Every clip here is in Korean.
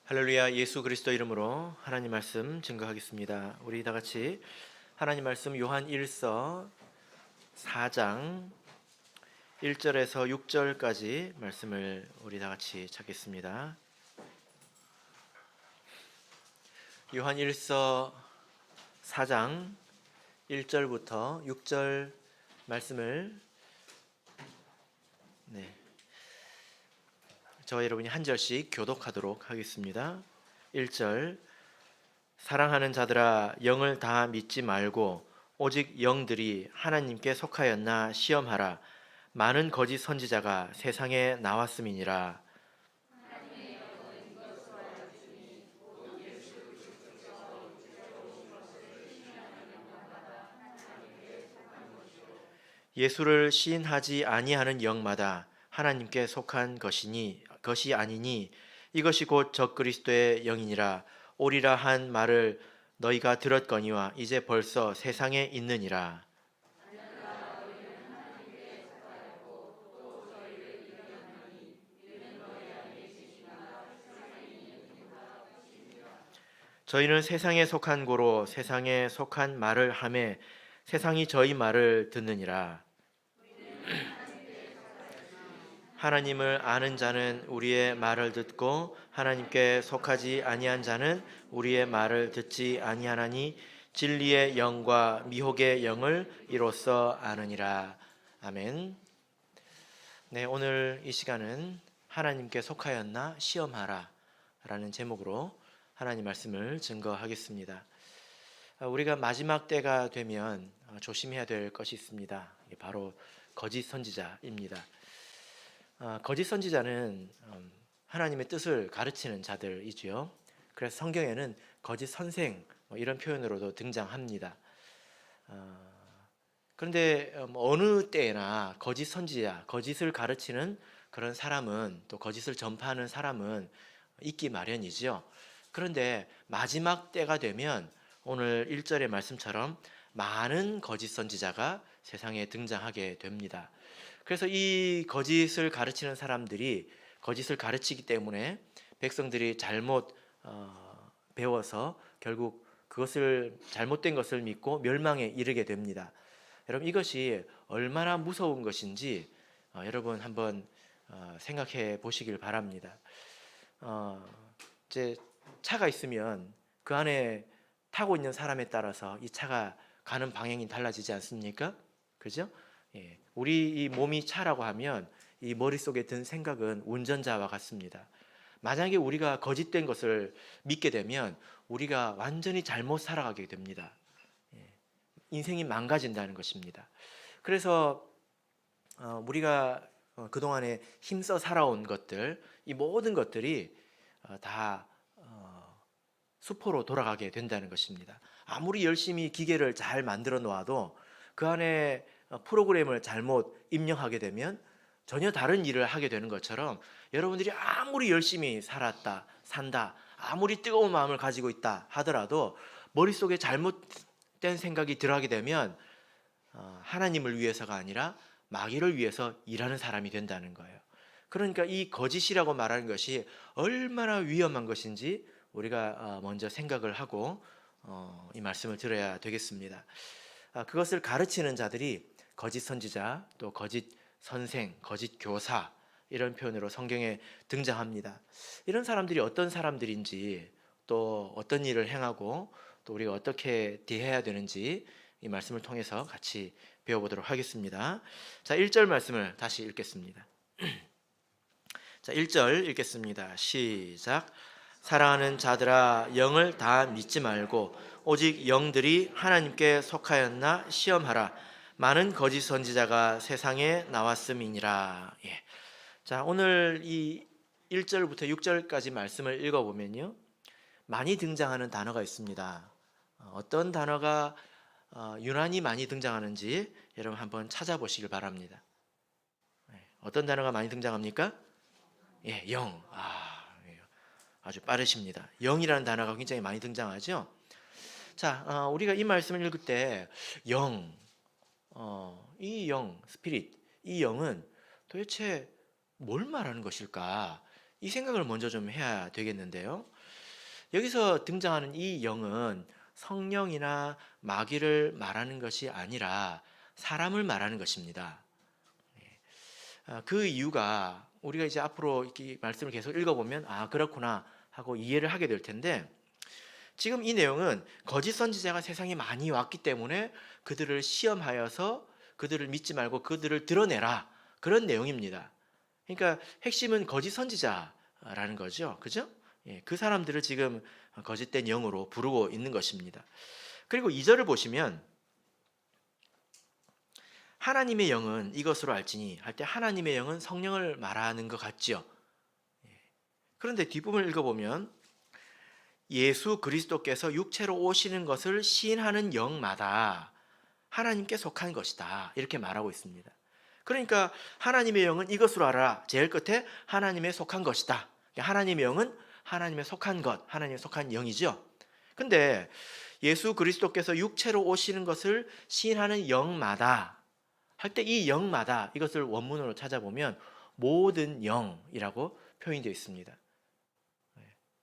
할렐루야. 예수 그리스도 이름으로 하나님 말씀 증거하겠습니다. 우리 다 같이 하나님 말씀 요한 1서 4장 1절에서 6절까지 말씀을 우리 다 같이 찾겠습니다. 요한 1서 4장 1절부터 6절 말씀을 저와 여러분이 한 절씩 교독하도록 하겠습니다. 1절. 사랑하는 자들아, 영을 다 믿지 말고 오직 영들이 하나님께 속하였나 시험하라. 많은 거짓 선지자가 세상에 나왔음이니라. 예수를 시인하지 아니하는 영마다 하나님께 속한 것이 아니니 이것이 곧 적그리스도의 영이니라. 오리라 한 말을 너희가 들었거니와 이제 벌써 세상에 있느니라. 저희는 세상에 속한 고로 세상에 속한 말을 하매 세상이 저희 말을 듣느니라. 하나님을 아는 자는 우리의 말을 듣고 하나님께 속하지 아니한 자는 우리의 말을 듣지 아니하나니 진리의 영과 미혹의 영을 이로써 아느니라. 아멘. 네, 오늘 이 시간은 하나님께 속하였나 시험하라 라는 제목으로 하나님 말씀을 증거하겠습니다. 우리가 마지막 때가 되면 조심해야 될 것이 있습니다. 바로 거짓 선지자입니다. 거짓 선지자는 하나님의 뜻을 가르치는 자들이지요. 그래서 성경에는 거짓 선생 이런 표현으로도 등장합니다. 그런데 어느 때나 거짓 선지자, 거짓을 가르치는 그런 사람은, 또 거짓을 전파하는 사람은 있기 마련이지요. 그런데 마지막 때가 되면 오늘 1절의 말씀처럼 많은 거짓 선지자가 세상에 등장하게 됩니다. 그래서 이 거짓을 가르치는 사람들이 거짓을 가르치기 때문에 백성들이 잘못 배워서 결국 그것을 잘못된 것을 믿고 멸망에 이르게 됩니다. 여러분, 이것이 얼마나 무서운 것인지 여러분 한번 생각해 보시길 바랍니다. 이제 차가 있으면 그 안에 타고 있는 사람에 따라서 이 차가 가는 방향이 달라지지 않습니까? 그죠? 예, 우리 이 몸이 차라고 하면 이 머릿속에 든 생각은 운전자와 같습니다. 만약에 우리가 거짓된 것을 믿게 되면 우리가 완전히 잘못 살아가게 됩니다. 예, 인생이 망가진다는 것입니다. 그래서 우리가 그동안에 힘써 살아온 것들, 이 모든 것들이 다 수포로 돌아가게 된다는 것입니다. 아무리 열심히 기계를 잘 만들어 놓아도 그 안에 프로그램을 잘못 입력하게 되면 전혀 다른 일을 하게 되는 것처럼, 여러분들이 아무리 열심히 산다, 아무리 뜨거운 마음을 가지고 있다 하더라도 머릿속에 잘못된 생각이 들어가게 되면 하나님을 위해서가 아니라 마귀를 위해서 일하는 사람이 된다는 거예요. 그러니까 이 거짓이라고 말하는 것이 얼마나 위험한 것인지 우리가 먼저 생각을 하고 이 말씀을 들어야 되겠습니다. 그것을 가르치는 자들이 거짓 선지자, 또 거짓 선생, 거짓 교사, 이런 표현으로 성경에 등장합니다. 이런 사람들이 어떤 사람들인지, 또 어떤 일을 행하고 또 우리가 어떻게 대해야 되는지 이 말씀을 통해서 같이 배워보도록 하겠습니다. 자, 1절 말씀을 다시 읽겠습니다. 자, 1절 읽겠습니다. 시작. 사랑하는 자들아, 영을 다 믿지 말고 오직 영들이 하나님께 속하였나 시험하라. 많은 거짓 선지자가 세상에 나왔음이니라. 예. 자, 오늘 이 1절부터 6절까지 말씀을 읽어보면요, 많이 등장하는 단어가 있습니다. 어떤 단어가 유난히 많이 등장하는지 여러분 한번 찾아보시길 바랍니다. 어떤 단어가 많이 등장합니까? 예, 영. 아주 빠르십니다. 영이라는 단어가 굉장히 많이 등장하죠. 자, 우리가 이 말씀을 읽을 때 영, 이 영, 스피릿, 이 영은 도대체 뭘 말하는 것일까? 이 생각을 먼저 좀 해야 되겠는데요. 여기서 등장하는 이 영은 성령이나 마귀를 말하는 것이 아니라 사람을 말하는 것입니다. 그 이유가 우리가 이제 앞으로 이 말씀을 계속 읽어보면 그렇구나 하고 이해를 하게 될 텐데, 지금 이 내용은 거짓 선지자가 세상에 많이 왔기 때문에 그들을 시험하여서 그들을 믿지 말고 그들을 드러내라, 그런 내용입니다. 그러니까 핵심은 거짓 선지자라는 거죠. 그죠? 그 사람들을 지금 거짓된 영으로 부르고 있는 것입니다. 그리고 2절을 보시면 하나님의 영은 이것으로 알지니 할 때 하나님의 영은 성령을 말하는 것 같지요. 그런데 뒷부분을 읽어보면 예수 그리스도께서 육체로 오시는 것을 시인하는 영마다 하나님께 속한 것이다, 이렇게 말하고 있습니다. 그러니까 하나님의 영은 이것으로 알아라, 제일 끝에 하나님에 속한 것이다. 하나님의 영은 하나님에 속한 것, 하나님에 속한 영이죠. 근데 예수 그리스도께서 육체로 오시는 것을 시인하는 영마다 할 때 이 영마다, 이것을 원문으로 찾아보면 모든 영이라고 표현이 되어 있습니다.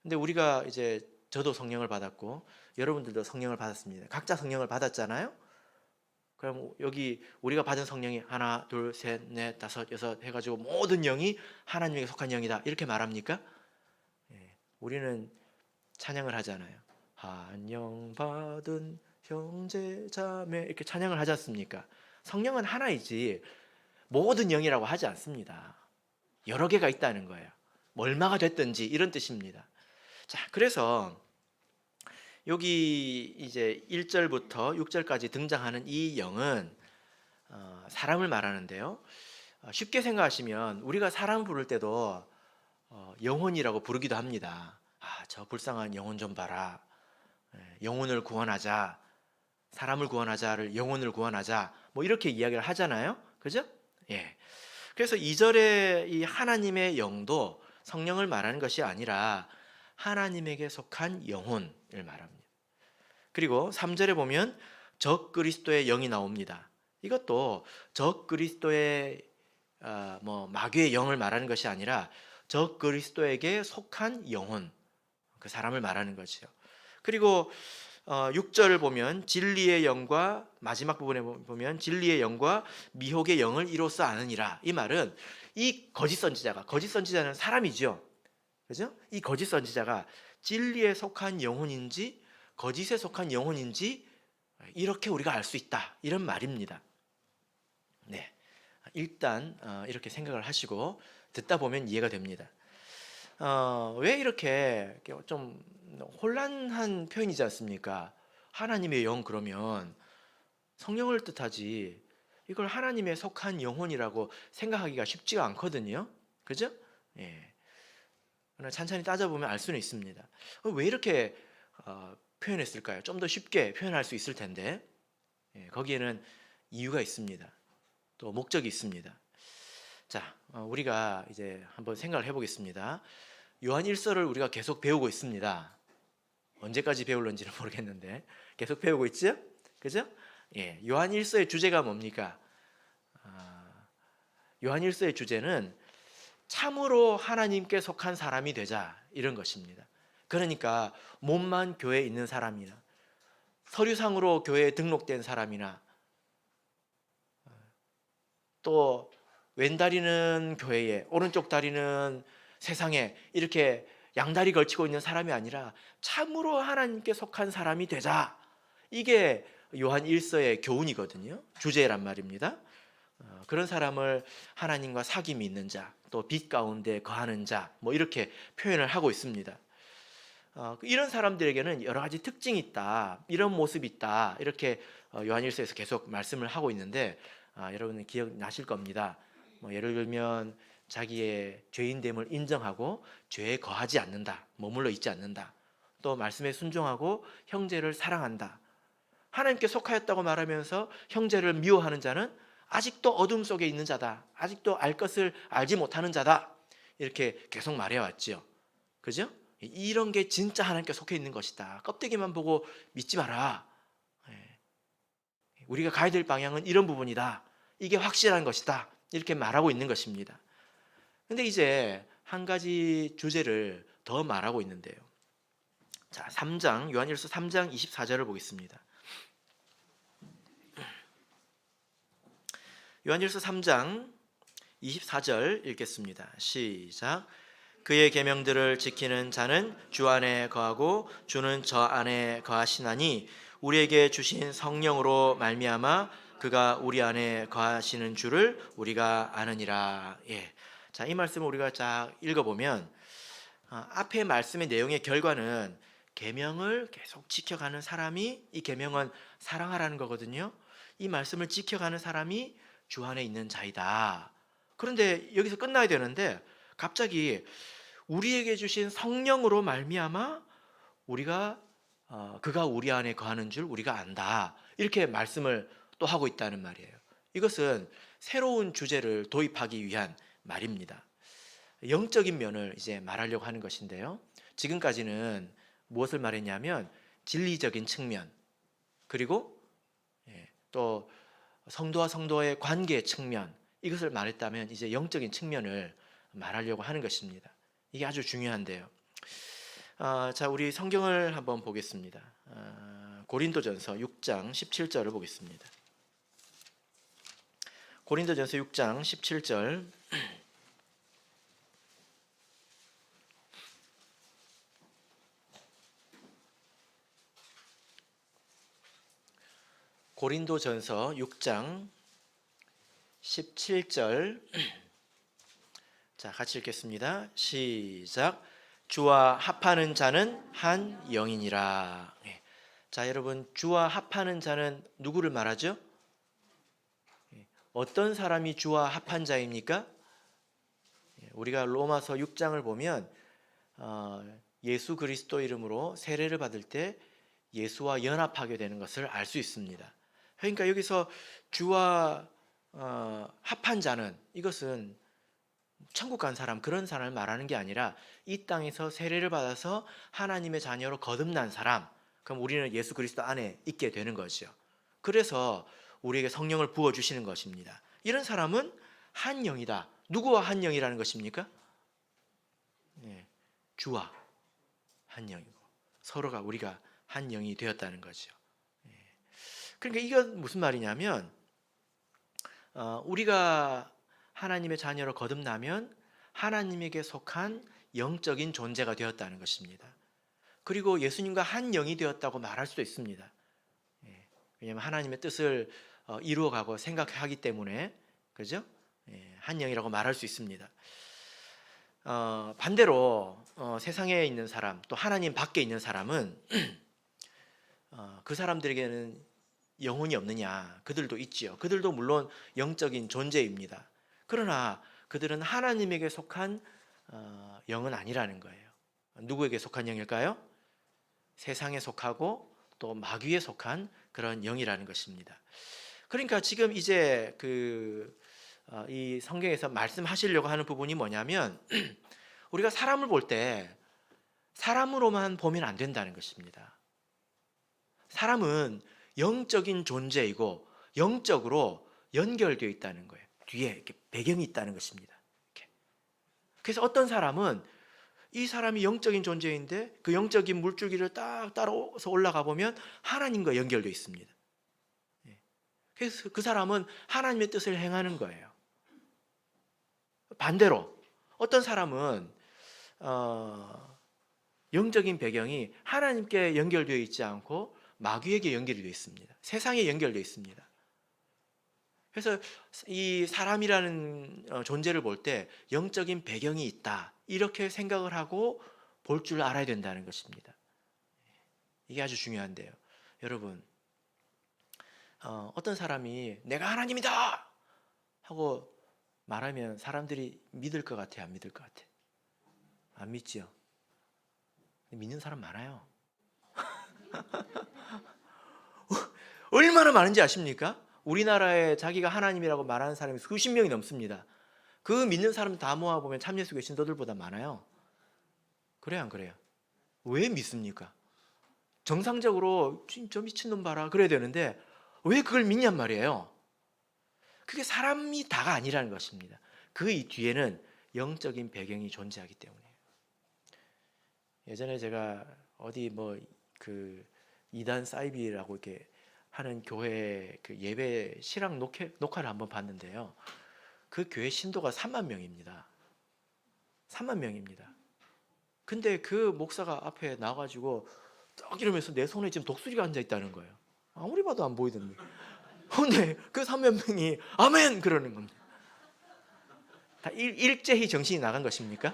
근데 우리가 이제 저도 성령을 받았고 여러분들도 성령을 받았습니다. 각자 성령을 받았잖아요. 그럼 여기 우리가 받은 성령이 하나, 둘, 셋, 넷, 다섯, 여섯 해가지고 모든 영이 하나님에게 속한 영이다, 이렇게 말합니까? 우리는 찬양을 하잖아요. 한 영 받은 형제 자매, 이렇게 찬양을 하지 않습니까? 성령은 하나이지 모든 영이라고 하지 않습니다. 여러 개가 있다는 거예요. 얼마가 됐든지, 이런 뜻입니다. 자, 그래서 여기 이제 1절부터 6절까지 등장하는 이 영은 사람을 말하는데요. 쉽게 생각하시면 우리가 사람 부를 때도 영혼이라고 부르기도 합니다. 저 불쌍한 영혼 좀 봐라. 영혼을 구원하자. 사람을 구원하자를 영혼을 구원하자. 뭐 이렇게 이야기를 하잖아요. 그죠? 예. 그래서 2절에 이 하나님의 영도 성령을 말하는 것이 아니라 하나님에게 속한 영혼을 말합니다. 그리고 3절에 보면 적 그리스도의 영이 나옵니다. 이것도 적 그리스도의 마귀의 영을 말하는 것이 아니라 적 그리스도에게 속한 영혼, 그 사람을 말하는 거죠. 그리고 6절을 보면 진리의 영과, 마지막 부분에 보면 진리의 영과 미혹의 영을 이로써 아느니라. 이 말은 이 거짓 선지자는 사람이죠. 그죠? 이 거짓 선지자가 진리에 속한 영혼인지 거짓에 속한 영혼인지 이렇게 우리가 알 수 있다, 이런 말입니다. 네, 일단 이렇게 생각을 하시고 듣다 보면 이해가 됩니다. 왜 이렇게 좀 혼란한 표현이지 않습니까? 하나님의 영 그러면 성령을 뜻하지 이걸 하나님에 속한 영혼이라고 생각하기가 쉽지가 않거든요. 그죠? 예. 찬찬히 따져보면 알 수는 있습니다. 왜 이렇게 표현했을까요? 좀 더 쉽게 표현할 수 있을 텐데, 거기에는 이유가 있습니다. 또 목적이 있습니다. 자, 우리가 이제 한번 생각을 해보겠습니다. 요한 1서를 우리가 계속 배우고 있습니다. 언제까지 배울런지는 모르겠는데 계속 배우고 있죠? 그죠? 예, 요한 1서의 주제가 뭡니까? 요한 1서의 주제는 참으로 하나님께 속한 사람이 되자, 이런 것입니다. 그러니까 몸만 교회에 있는 사람이나 서류상으로 교회에 등록된 사람이나 또 왼다리는 교회에 오른쪽 다리는 세상에 이렇게 양다리 걸치고 있는 사람이 아니라 참으로 하나님께 속한 사람이 되자, 이게 요한 1서의 교훈이거든요. 주제란 말입니다. 그런 사람을 하나님과 사귐이 있는 자, 또 빛 가운데 거하는 자, 뭐 이렇게 표현을 하고 있습니다. 이런 사람들에게는 여러 가지 특징이 있다, 이런 모습이 있다, 이렇게 요한 1서에서 계속 말씀을 하고 있는데 여러분은 기억나실 겁니다. 예를 들면 자기의 죄인됨을 인정하고 죄에 거하지 않는다, 머물러 있지 않는다, 또 말씀에 순종하고 형제를 사랑한다, 하나님께 속하였다고 말하면서 형제를 미워하는 자는 아직도 어둠 속에 있는 자다, 아직도 알 것을 알지 못하는 자다, 이렇게 계속 말해왔죠. 그죠? 이런 게 진짜 하나님께 속해 있는 것이다. 껍데기만 보고 믿지 마라. 우리가 가야 될 방향은 이런 부분이다, 이게 확실한 것이다, 이렇게 말하고 있는 것입니다. 근데 이제 한 가지 주제를 더 말하고 있는데요. 자, 3장 요한일서 3장 24절을 보겠습니다. 요한일서 3장 24절 읽겠습니다. 시작. 그의 계명들을 지키는 자는 주 안에 거하고 주는 저 안에 거하시나니 우리에게 주신 성령으로 말미암아 그가 우리 안에 거하시는 줄을 우리가 아느니라. 예. 자, 이 말씀을 우리가 쫙 읽어보면 앞에 말씀의 내용의 결과는 계명을 계속 지켜가는 사람이, 이 계명은 사랑하라는 거거든요. 이 말씀을 지켜가는 사람이 주 안에 있는 자이다. 그런데 여기서 끝나야 되는데 갑자기 우리에게 주신 성령으로 말미암아 우리가 그가 우리 안에 거하는 줄 우리가 안다. 이렇게 말씀을 또 하고 있다는 말이에요. 이것은 새로운 주제를 도입하기 위한 말입니다. 영적인 면을 이제 말하려고 하는 것인데요. 지금까지는 무엇을 말했냐면 진리적인 측면, 그리고 또 성도와 성도의 관계 측면, 이것을 말했다면 이제 영적인 측면을 말하려고 하는 것입니다. 이게 아주 중요한데요. 자, 우리 성경을 한번 보겠습니다. 고린도전서 6장 17절을 보겠습니다. 고린도전서 6장 17절. 고린도전서 6장 17절. 자, 같이 읽겠습니다. 시작. 주와 합하는 자는 한 영이니라. 자, 여러분, 주와 합하는 자는 누구를 말하죠? 어떤 사람이 주와 합한 자입니까? 우리가 로마서 6장을 보면 예수 그리스도 이름으로 세례를 받을 때 예수와 연합하게 되는 것을 알 수 있습니다. 그러니까 여기서 주와 합한 자는, 이것은 천국 간 사람, 그런 사람을 말하는 게 아니라 이 땅에서 세례를 받아서 하나님의 자녀로 거듭난 사람, 그럼 우리는 예수 그리스도 안에 있게 되는 거죠. 그래서 우리에게 성령을 부어주시는 것입니다. 이런 사람은 한 영이다. 누구와 한 영이라는 것입니까? 주와 한 영이고 서로가, 우리가 한 영이 되었다는 거죠. 그러니까 이건 무슨 말이냐면 우리가 하나님의 자녀로 거듭나면 하나님에게 속한 영적인 존재가 되었다는 것입니다. 그리고 예수님과 한 영이 되었다고 말할 수도 있습니다. 왜냐하면 하나님의 뜻을 이루어가고 생각하기 때문에, 그죠? 한 영이라고 말할 수 있습니다. 반대로 세상에 있는 사람, 또 하나님 밖에 있는 사람은 그 사람들에게는 영혼이 없느냐? 그들도 있지요. 그들도 물론 영적인 존재입니다. 그러나 그들은 하나님에게 속한 영은 아니라는 거예요. 누구에게 속한 영일까요? 세상에 속하고 또 마귀에 속한 그런 영이라는 것입니다. 그러니까 지금 이제 이 성경에서 말씀하시려고 하는 부분이 뭐냐면 우리가 사람을 볼 때 사람으로만 보면 안 된다는 것입니다. 사람은 영적인 존재이고 영적으로 연결되어 있다는 거예요. 뒤에 이렇게 배경이 있다는 것입니다. 이렇게. 그래서 어떤 사람은 이 사람이 영적인 존재인데 그 영적인 물줄기를 딱 따라서 올라가 보면 하나님과 연결되어 있습니다. 그래서 그 사람은 하나님의 뜻을 행하는 거예요. 반대로 어떤 사람은 영적인 배경이 하나님께 연결되어 있지 않고 마귀에게 연결이 되어 있습니다. 세상에 연결되어 있습니다. 그래서 이 사람이라는 존재를 볼 때 영적인 배경이 있다, 이렇게 생각을 하고 볼 줄 알아야 된다는 것입니다. 이게 아주 중요한데요. 여러분, 어떤 사람이 내가 하나님이다 하고 말하면 사람들이 믿을 것 같아요? 안 믿을 것 같아요? 안 믿지요? 믿는 사람 많아요. 얼마나 많은지 아십니까? 우리나라에 자기가 하나님이라고 말하는 사람이 수십 명이 넘습니다. 그 믿는 사람 다 모아보면 참예수 개신도들보다 많아요. 그래요, 안 그래요? 왜 믿습니까? 정상적으로 저 미친놈 봐라 그래야 되는데 왜 그걸 믿냔 말이에요. 그게 사람이 다가 아니라는 것입니다. 그 뒤에는 영적인 배경이 존재하기 때문이에요. 예전에 제가 어디 뭐 그 이단 사이비라고 이렇게 하는 교회 그 예배 실황 녹화를 한번 봤는데요. 그 교회 신도가 3만 명입니다. 3만 명입니다. 근데 그 목사가 앞에 나가지고 딱 이러면서 내 손에 지금 독수리가 앉아 있다는 거예요. 아무리 봐도 안 보이던데. 근데 그 3만 명이 아멘 그러는 겁니다. 다 일제히 정신이 나간 것입니까?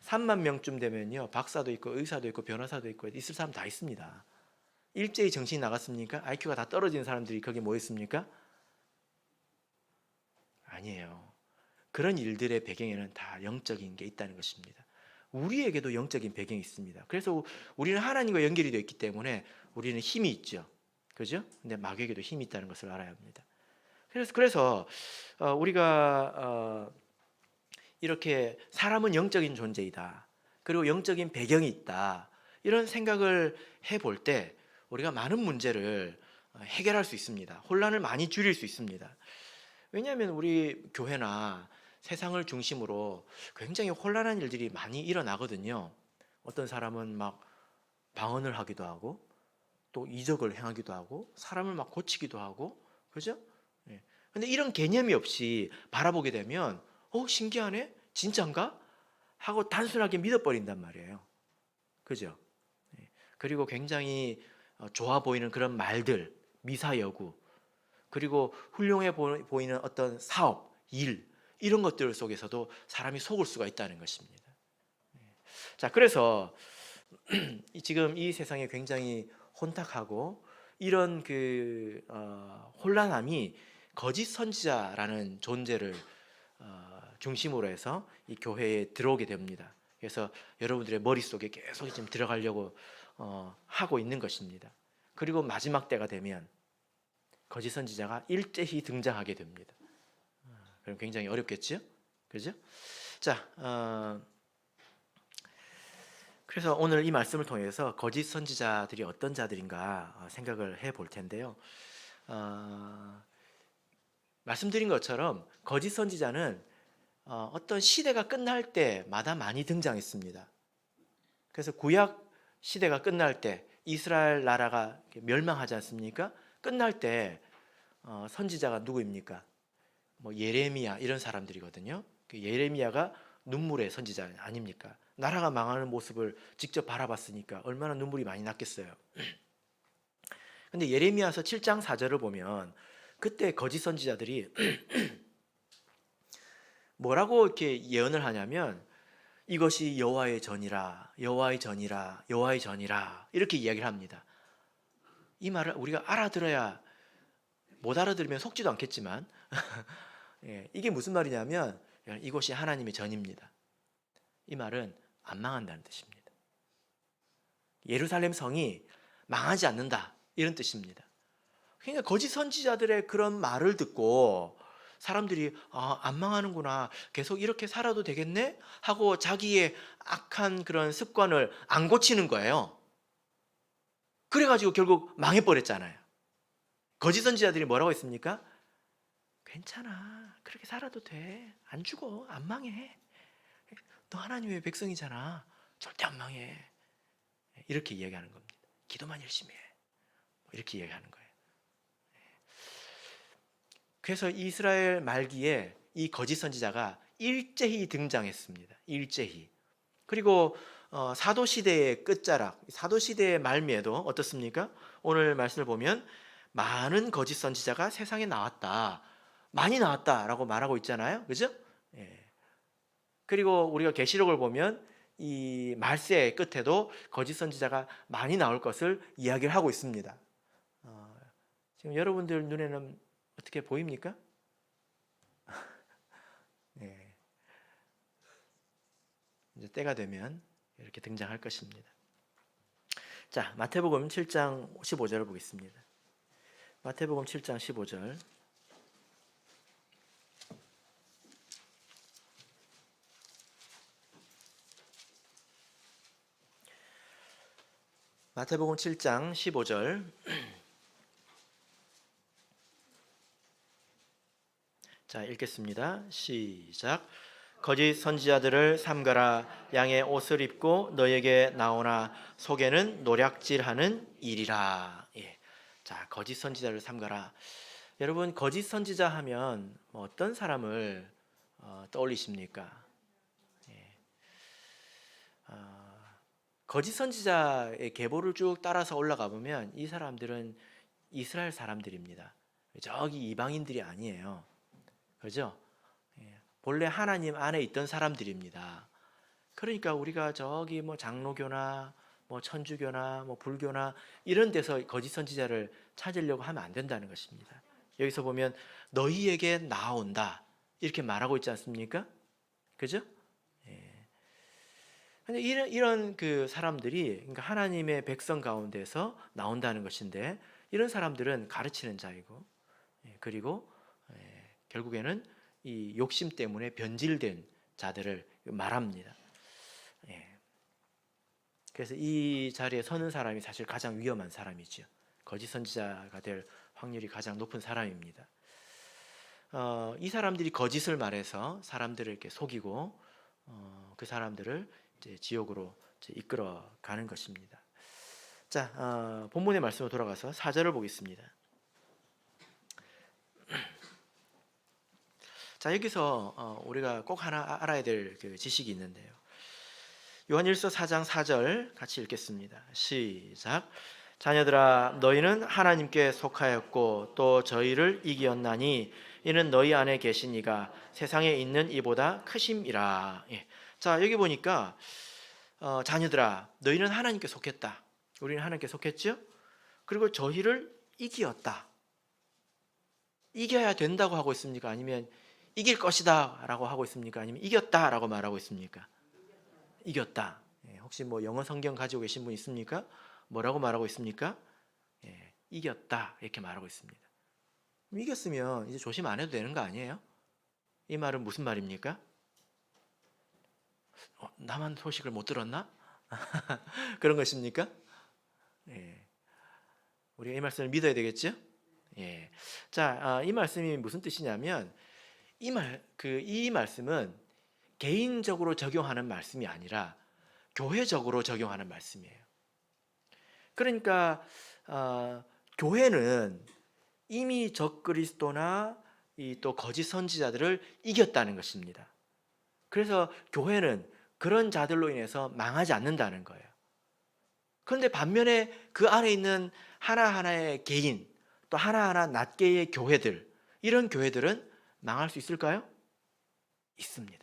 3만 명쯤 되면요, 박사도 있고 의사도 있고 변호사도 있고 있을 사람 다 있습니다. 일제히 정신이 나갔습니까? IQ가 다 떨어진 사람들이 거기 모였습니까? 아니에요. 그런 일들의 배경에는 다 영적인 게 있다는 것입니다. 우리에게도 영적인 배경이 있습니다. 그래서 우리는 하나님과 연결이 되어 있기 때문에 우리는 힘이 있죠. 그죠? 근데 마귀에게도 힘이 있다는 것을 알아야 합니다. 그래서 우리가 이렇게 사람은 영적인 존재이다. 그리고 영적인 배경이 있다. 이런 생각을 해볼 때 우리가 많은 문제를 해결할 수 있습니다. 혼란을 많이 줄일 수 있습니다. 왜냐하면 우리 교회나 세상을 중심으로 굉장히 혼란한 일들이 많이 일어나거든요. 어떤 사람은 막 방언을 하기도 하고 또 이적을 행하기도 하고 사람을 막 고치기도 하고 그죠? 예. 근데 이런 개념이 없이 바라보게 되면 신기하네? 진짠가? 하고 단순하게 믿어버린단 말이에요. 그죠? 예. 그리고 굉장히 좋아 보이는 그런 말들, 미사여구, 그리고 훌륭해 보이는 어떤 사업, 일, 이런 것들 속에서도 사람이 속을 수가 있다는 것입니다. 자, 그래서 지금 이 세상에 굉장히 혼탁하고 이런 혼란함이 거짓 선지자라는 존재를 중심으로 해서 이 교회에 들어오게 됩니다. 그래서 여러분들의 머릿속에 계속 지금 들어가려고 하고 있는 것입니다. 그리고 마지막 때가 되면 거짓 선지자가 일제히 등장하게 됩니다. 그럼 굉장히 어렵겠죠? 그죠? 자, 그래서 오늘 이 말씀을 통해서 거짓 선지자들이 어떤 자들인가 생각을 해볼 텐데요. 말씀드린 것처럼 거짓 선지자는 어떤 시대가 끝날 때마다 많이 등장했습니다. 그래서 구약 시대가 끝날 때 이스라엘 나라가 멸망하지 않습니까? 끝날 때 선지자가 누구입니까? 뭐 예레미야 이런 사람들이거든요. 그 예레미야가 눈물의 선지자 아닙니까? 나라가 망하는 모습을 직접 바라봤으니까 얼마나 눈물이 많이 났겠어요. 근데 예레미야서 7장 4절을 보면 그때 거짓 선지자들이 뭐라고 이렇게 예언을 하냐면 이것이 여호와의 전이라, 여호와의 전이라, 여호와의 전이라 이렇게 이야기를 합니다. 이 말을 우리가 알아들어야, 못 알아들으면 속지도 않겠지만 예, 이게 무슨 말이냐면 이것이 하나님의 전입니다. 이 말은 안 망한다는 뜻입니다. 예루살렘 성이 망하지 않는다 이런 뜻입니다. 그러니까 거짓 선지자들의 그런 말을 듣고 사람들이 안 망하는구나, 계속 이렇게 살아도 되겠네 하고 자기의 악한 그런 습관을 안 고치는 거예요. 그래가지고 결국 망해버렸잖아요. 거짓 선지자들이 뭐라고 했습니까? 괜찮아, 그렇게 살아도 돼, 안 죽어, 안 망해, 너 하나님의 백성이잖아, 절대 안 망해, 이렇게 이야기하는 겁니다. 기도만 열심히 해, 이렇게 이야기하는 거예요. 그래서 이스라엘 말기에 이 거짓 선지자가 일제히 등장했습니다. 일제히. 그리고 사도 시대의 끝자락, 사도 시대의 말미에도 어떻습니까? 오늘 말씀을 보면 많은 거짓 선지자가 세상에 나왔다, 많이 나왔다라고 말하고 있잖아요, 그죠? 예. 그리고 우리가 계시록을 보면 이 말세의 끝에도 거짓 선지자가 많이 나올 것을 이야기를 하고 있습니다. 지금 여러분들 눈에는 어떻게 보입니까? 네. 이제 때가 되면 이렇게 등장할 것입니다. 자, 마태복음 7장 15절을 보겠습니다. 마태복음 7장 15절. 마태복음 7장 15절. 자, 읽겠습니다. 시작. 거짓 선지자들을 삼가라. 양의 옷을 입고 너에게 나오나 속에는 노략질하는 일이라. 예. 자, 거짓 선지자를 삼가라. 여러분, 거짓 선지자 하면 어떤 사람을 떠올리십니까? 예. 거짓 선지자의 계보를 쭉 따라서 올라가 보면 이 사람들은 이스라엘 사람들입니다. 저기 이방인들이 아니에요. 그죠? 예. 본래 하나님 안에 있던 사람들입니다. 그러니까 우리가 저기 뭐 장로교나 뭐 천주교나 뭐 불교나 이런 데서 거짓 선지자를 찾으려고 하면 안 된다는 것입니다. 여기서 보면 너희에게 나온다 이렇게 말하고 있지 않습니까? 그죠? 예. 근데 이런 그 사람들이 그러니까 하나님의 백성 가운데서 나온다는 것인데 이런 사람들은 가르치는 자이고 그리고 결국에는 이 욕심 때문에 변질된 자들을 말합니다. 그래서 이 자리에 서는 사람이 사실 가장 위험한 사람이죠. 거짓 선지자가 될 확률이 가장 높은 사람입니다. 이 사람들이 거짓을 말해서 사람들을 이렇게 속이고 그 사람들을 이제 지옥으로 이제 이끌어 가는 것입니다. 자, 본문의 말씀으로 돌아가서 4절을 보겠습니다. 자, 여기서 우리가 꼭 하나 알아야 될 그 지식이 있는데요. 요한일서 4장 4절 같이 읽겠습니다. 시작. 자녀들아, 너희는 하나님께 속하였고 또 저희를 이기었나니 이는 너희 안에 계신 이가 세상에 있는 이보다 크심이라. 예. 자, 여기 보니까 자녀들아, 너희는 하나님께 속했다. 우리는 하나님께 속했죠? 그리고 저희를 이기었다. 이겨야 된다고 하고 있습니까? 아니면 이길 것이다 라고 하고 있습니까? 아니면 이겼다 라고 말하고 있습니까? 이겼다. 혹시 뭐 영어 성경 가지고 계신 분 있습니까? 뭐라고 말하고 있습니까? 이겼다 이렇게 말하고 있습니다. 이겼으면 이제 조심 안 해도 되는 거 아니에요? 이 말은 무슨 말입니까? 나만 소식을 못 들었나? 그런 것입니까? 우리가 이 말씀을 믿어야 되겠죠? 자, 이 말씀이 무슨 뜻이냐면 이 말씀은 개인적으로 적용하는 말씀이 아니라 교회적으로 적용하는 말씀이에요. 그러니까 교회는 이미 적그리스도나 또 거짓 선지자들을 이겼다는 것입니다. 그래서 교회는 그런 자들로 인해서 망하지 않는다는 거예요. 그런데 반면에 그 안에 있는 하나하나의 개인 또 하나하나 낱개의 교회들, 이런 교회들은 망할 수 있을까요? 있습니다.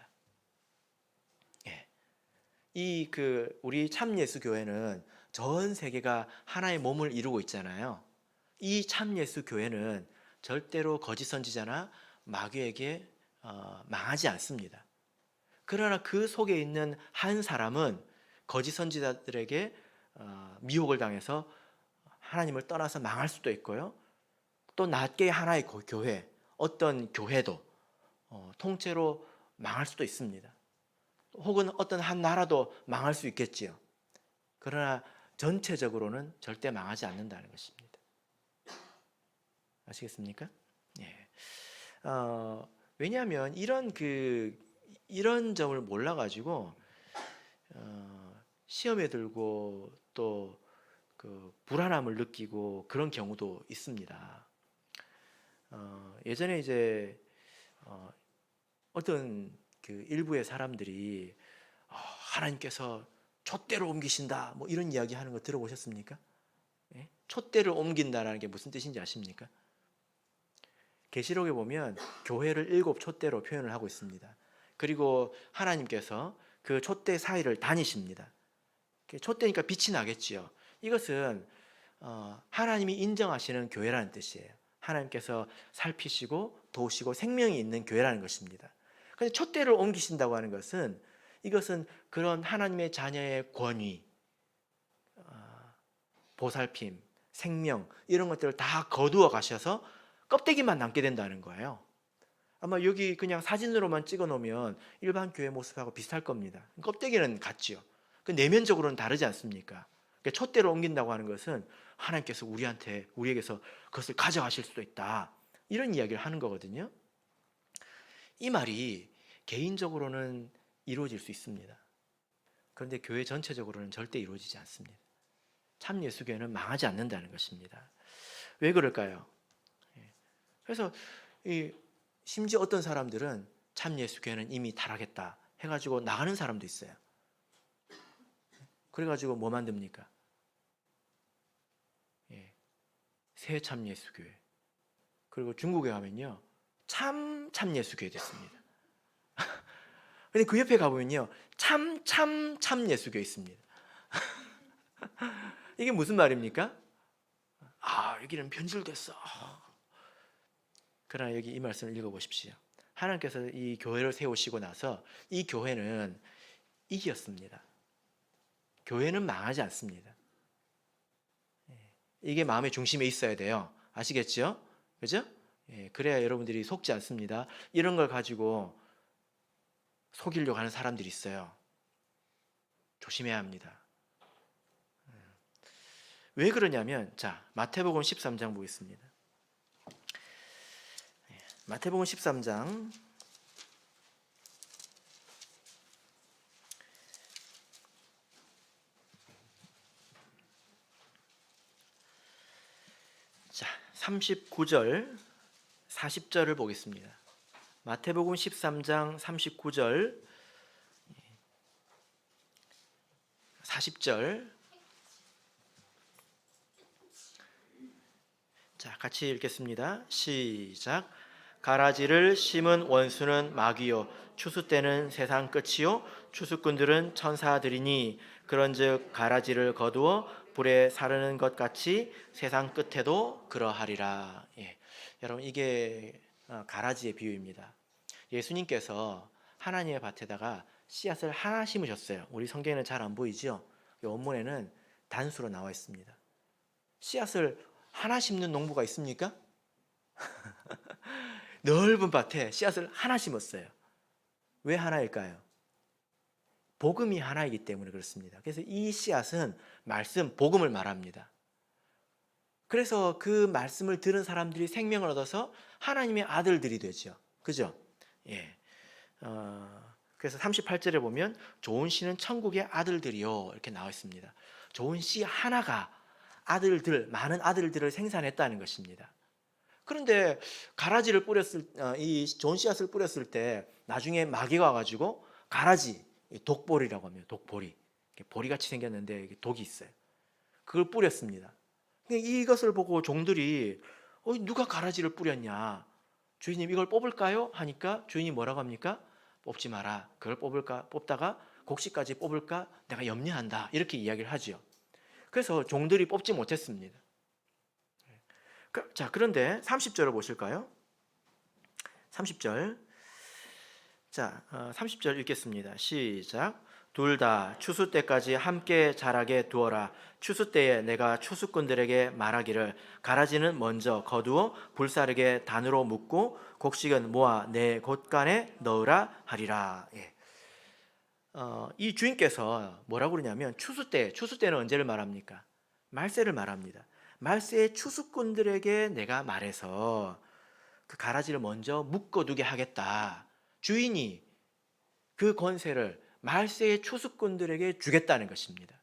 우리 참예수 교회는 전 세계가 하나의 몸을 이루고 있잖아요. 이 참예수 교회는 절대로 거짓 선지자나 마귀에게 망하지 않습니다. 그러나 그 속에 있는 한 사람은 거짓 선지자들에게 미혹을 당해서 하나님을 떠나서 망할 수도 있고요. 또 낱개의 하나의 교회, 어떤 교회도 통째로 망할 수도 있습니다. 혹은 어떤 한 나라도 망할 수 있겠지요. 그러나 전체적으로는 절대 망하지 않는다는 것입니다. 아시겠습니까? 왜냐하면 이런 점을 몰라가지고 시험에 들고 또 그 불안함을 느끼고 그런 경우도 있습니다. 예전에 이제 어떤 그 일부의 사람들이 하나님께서 촛대로 옮기신다 뭐 이런 이야기 하는 거 들어보셨습니까? 촛대를 옮긴다라는 게 무슨 뜻인지 아십니까? 계시록에 보면 교회를 7 촛대로 표현을 하고 있습니다. 그리고 하나님께서 그 촛대 사이를 다니십니다. 촛대니까 빛이 나겠지요. 이것은 하나님이 인정하시는 교회라는 뜻이에요. 하나님께서 살피시고 도우시고 생명이 있는 교회라는 것입니다. 그런데 촛대를 옮기신다고 하는 것은 이것은 그런 하나님의 자녀의 권위, 보살핌, 생명 이런 것들을 다 거두어 가셔서 껍데기만 남게 된다는 거예요. 아마 여기 그냥 사진으로만 찍어 놓으면 일반 교회 모습하고 비슷할 겁니다. 껍데기는 같지요. 그 내면적으로는 다르지 않습니까? 그러니까 촛대를 옮긴다고 하는 것은 하나님께서 우리에게서 그것을 가져가실 수도 있다. 이런 이야기를 하는 거거든요. 이 말이 개인적으로는 이루어질 수 있습니다. 그런데 교회 전체적으로는 절대 이루어지지 않습니다. 참 예수교회는 망하지 않는다는 것입니다. 왜 그럴까요? 그래서 심지어 어떤 사람들은 참 예수교회는 이미 타락했다 해가지고 나가는 사람도 있어요. 그래가지고 뭐 만듭니까? 새 참 예수교회. 그리고 중국에 가면요, 참 예수교회 됐습니다. 근데 그 옆에 가보면요, 참 예수교회 있습니다. 이게 무슨 말입니까? 여기는 변질됐어. 그러나 여기 이 말씀을 읽어보십시오. 하나님께서 이 교회를 세우시고 나서 이 교회는 이겼습니다. 교회는 망하지 않습니다. 이게 마음의 중심에 있어야 돼요. 아시겠죠? 그죠? 그래야 여러분들이 속지 않습니다. 이런 걸 가지고 속이려고 하는 사람들이 있어요. 조심해야 합니다. 왜 그러냐면, 자, 마태복음 13장 보겠습니다. 마태복음 13장 자, 39절 40절을 보겠습니다. 마태복음 13장 39절 40절, 자, 같이 읽겠습니다. 시작. 가라지를 심은 원수는 마귀요 추수 때는 세상 끝이요 추수꾼들은 천사들이니 그런즉 가라지를 거두어 불에 사르는 것 같이 세상 끝에도 그러하리라. 여러분, 이게 가라지의 비유입니다. 예수님께서 하나님의 밭에다가 씨앗을 하나 심으셨어요. 우리 성경에는 잘 안 보이죠? 원문에는 단수로 나와 있습니다. 씨앗을 하나 심는 농부가 있습니까? 넓은 밭에 씨앗을 하나 심었어요. 왜 하나일까요? 복음이 하나이기 때문에 그렇습니다. 그래서 이 씨앗은 말씀, 복음을 말합니다. 그래서 그 말씀을 들은 사람들이 생명을 얻어서 하나님의 아들들이 되죠. 그죠? 그래서 38절에 보면 좋은 씨는 천국의 아들들이요 이렇게 나와 있습니다. 좋은 씨 하나가 많은 아들들을 생산했다는 것입니다. 그런데 가라지를 이 좋은 씨앗을 뿌렸을 때 나중에 마귀가 와가지고 가라지, 독보리라고 합니다. 독보리, 보리같이 생겼는데 독이 있어요. 그걸 뿌렸습니다. 이것을 보고 종들이 누가 가라지를 뿌렸냐, 주인님 이걸 뽑을까요? 하니까 주인이 뭐라고 합니까? 뽑지 마라. 그걸 뽑다가 곡식까지 뽑을까 내가 염려한다, 이렇게 이야기를 하죠. 그래서 종들이 뽑지 못했습니다. 자, 그런데 30절을 보실까요? 30절. 자, 30절 읽겠습니다. 시작. 둘 다 추수 때까지 함께 자라게 두어라. 추수 때에 내가 추수꾼들에게 말하기를 가라지는 먼저 거두어 불사르게 단으로 묶고 곡식은 모아 내 곳간에 넣으라 하리라. 이 주인께서 뭐라고 그러냐면 추수 때는 언제를 말합니까? 말세를 말합니다. 말세의 추수꾼들에게 내가 말해서 그 가라지를 먼저 묶어두게 하겠다. 주인이 그 권세를 말세의 추수꾼들에게 주겠다는 것입니다.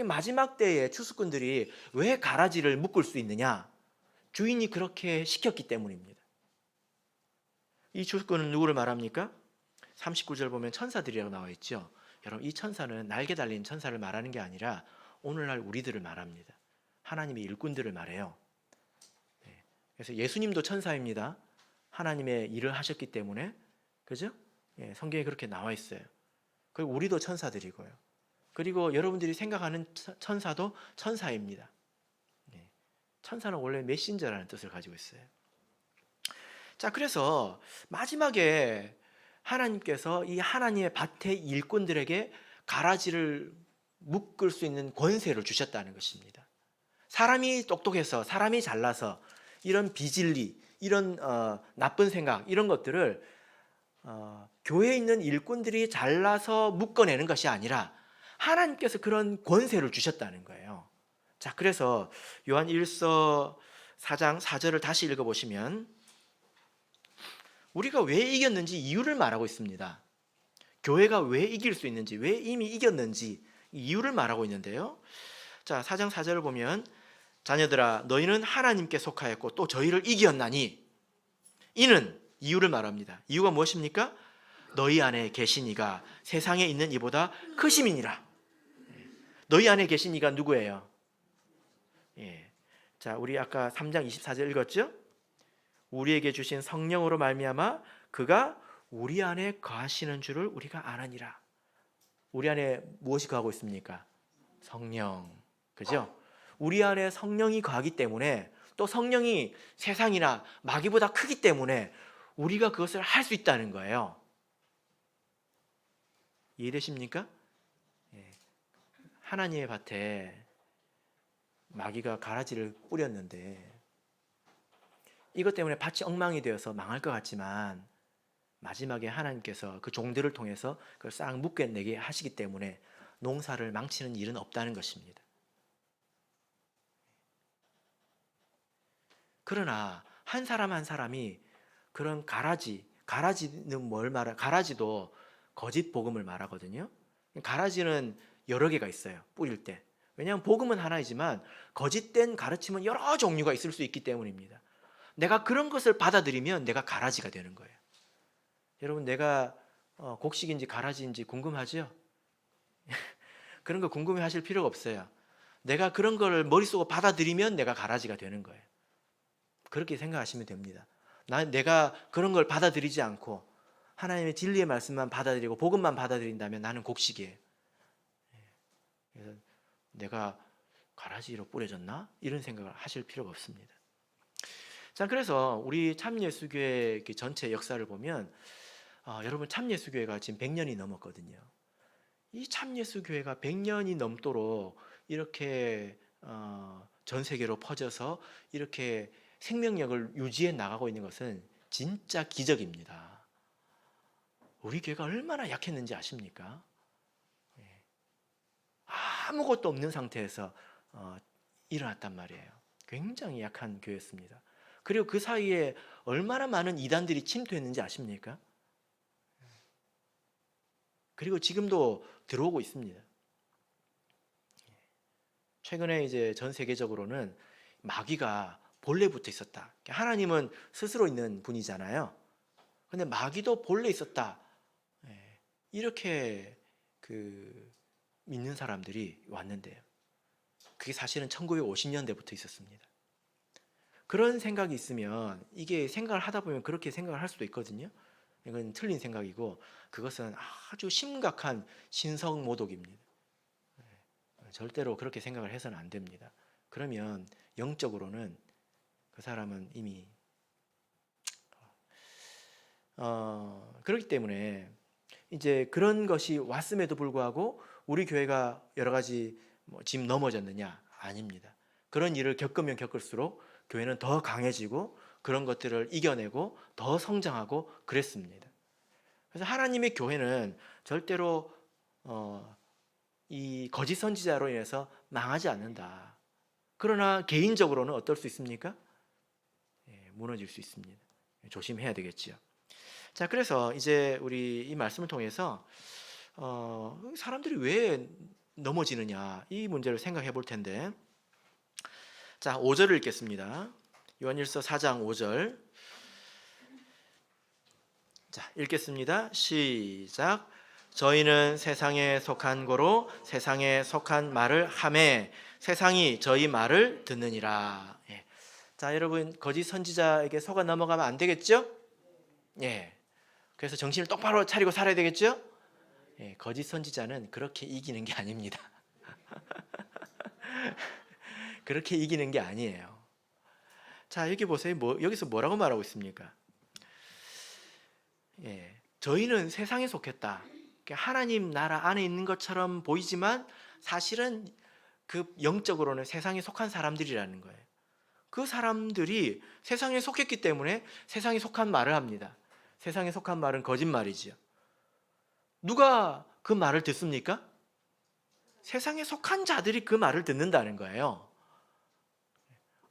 마지막 때에 추수꾼들이 왜 가라지를 묶을 수 있느냐? 주인이 그렇게 시켰기 때문입니다. 이 추수꾼은 누구를 말합니까? 39절 보면 천사들이라고 나와 있죠. 여러분, 이 천사는 날개 달린 천사를 말하는 게 아니라 오늘날 우리들을 말합니다. 하나님의 일꾼들을 말해요. 그래서 예수님도 천사입니다. 하나님의 일을 하셨기 때문에, 그죠? 성경에 그렇게 나와 있어요. 그리고 우리도 천사들이고요. 그리고 여러분들이 생각하는 천사도 천사입니다. 천사는 원래 메신저라는 뜻을 가지고 있어요. 자, 그래서 마지막에 하나님께서 이 하나님의 밭의 일꾼들에게 가라지를 묶을 수 있는 권세를 주셨다는 것입니다. 사람이 똑똑해서, 사람이 잘나서 이런 비진리, 이런 나쁜 생각, 이런 것들을 교회에 있는 일꾼들이 잘나서 묶어내는 것이 아니라 하나님께서 그런 권세를 주셨다는 거예요. 자, 그래서 요한 1서 4장 4절을 다시 읽어보시면 우리가 왜 이겼는지 이유를 말하고 있습니다. 교회가 왜 이길 수 있는지, 왜 이미 이겼는지 이유를 말하고 있는데요. 자, 4장 4절을 보면 자녀들아 너희는 하나님께 속하였고 또 저희를 이겼나니 이는 이유를 말합니다. 이유가 무엇입니까? 너희 안에 계신 이가 세상에 있는 이보다 크심이니라. 너희 안에 계신 이가 누구예요? 예. 자, 우리 아까 3장 24절 읽었죠? 우리에게 주신 성령으로 말미암아 그가 우리 안에 거하시는 줄을 우리가 아느니라. 우리 안에 무엇이 거하고 있습니까? 성령. 그죠? 우리 안에 성령이 거하기 때문에 또 성령이 세상이나 마귀보다 크기 때문에 우리가 그것을 할 수 있다는 거예요. 이해되십니까? 예. 하나님의 밭에 마귀가 가라지를 뿌렸는데 이것 때문에 밭이 엉망이 되어서 망할 것 같지만 마지막에 하나님께서 그 종들을 통해서 그걸 싹 묶여내게 하시기 때문에 농사를 망치는 일은 없다는 것입니다. 그러나 한 사람 한 사람이 그런 가라지는 뭘 말하? 가라지도 거짓 복음을 말하거든요. 가라지는 여러 개가 있어요. 뿌릴 때. 왜냐하면 복음은 하나이지만 거짓된 가르침은 여러 종류가 있을 수 있기 때문입니다. 내가 그런 것을 받아들이면 내가 가라지가 되는 거예요. 여러분 내가 곡식인지 가라지인지 궁금하죠? 그런 거 궁금해하실 필요가 없어요. 내가 그런 걸 머릿속으로 받아들이면 내가 가라지가 되는 거예요. 그렇게 생각하시면 됩니다. 내가 그런 걸 받아들이지 않고 하나님의 진리의 말씀만 받아들이고 복음만 받아들인다면 나는 곡식이에요. 그래서 내가 가라지로 뿌려졌나? 이런 생각을 하실 필요가 없습니다. 자, 그래서 우리 참예수교회 전체 역사를 보면 여러분 참예수교회가 지금 100년이 넘었거든요. 이 참예수교회가 100년이 넘도록 이렇게 전 세계로 퍼져서 이렇게 생명력을 유지해 나가고 있는 것은 진짜 기적입니다. 우리 교회가 얼마나 약했는지 아십니까? 아무것도 없는 상태에서 일어났단 말이에요. 굉장히 약한 교회였습니다. 그리고 그 사이에 얼마나 많은 이단들이 침투했는지 아십니까? 그리고 지금도 들어오고 있습니다. 최근에 이제 전 세계적으로는 마귀가 본래 붙어 있었다. 하나님은 스스로 있는 분이잖아요. 근데 마귀도 본래 있었다. 이렇게 믿는 사람들이 왔는데요. 그게 사실은 1950년대부터 있었습니다. 그런 생각이 있으면 이게 생각을 하다 보면 그렇게 생각을 할 수도 있거든요. 이건 틀린 생각이고 그것은 아주 심각한 신성모독입니다. 절대로 그렇게 생각을 해서는 안 됩니다. 그러면 영적으로는 그 사람은 이미 그렇기 때문에 이제 그런 것이 왔음에도 불구하고 우리 교회가 여러 가지 지금 넘어졌느냐? 아닙니다. 그런 일을 겪으면 겪을수록 교회는 더 강해지고 그런 것들을 이겨내고 더 성장하고 그랬습니다. 그래서 하나님의 교회는 절대로 이 거짓 선지자로 인해서 망하지 않는다. 그러나 개인적으로는 어떨 수 있습니까? 무너질 수 있습니다. 조심해야 되겠지요. 자, 그래서 이제 우리 이 말씀을 통해서 사람들이 왜 넘어지느냐 이 문제를 생각해 볼 텐데, 자 5절을 읽겠습니다. 요한일서 4장 5절. 자, 읽겠습니다. 시작. 저희는 세상에 속한 고로 세상에 속한 말을 하매 세상이 저희 말을 듣느니라. 자, 여러분 거짓 선지자에게 속아 넘어가면 안 되겠죠? 그래서 정신을 똑바로 차리고 살아야 되겠죠? 거짓 선지자는 그렇게 이기는 게 아닙니다. 그렇게 이기는 게 아니에요. 자, 여기 보세요. 여기서 뭐라고 말하고 있습니까? 저희는 세상에 속했다. 하나님 나라 안에 있는 것처럼 보이지만 사실은 그 영적으로는 세상에 속한 사람들이라는 거예요. 그 사람들이 세상에 속했기 때문에 세상에 속한 말을 합니다. 세상에 속한 말은 거짓말이지요. 누가 그 말을 듣습니까? 세상에 속한 자들이 그 말을 듣는다는 거예요.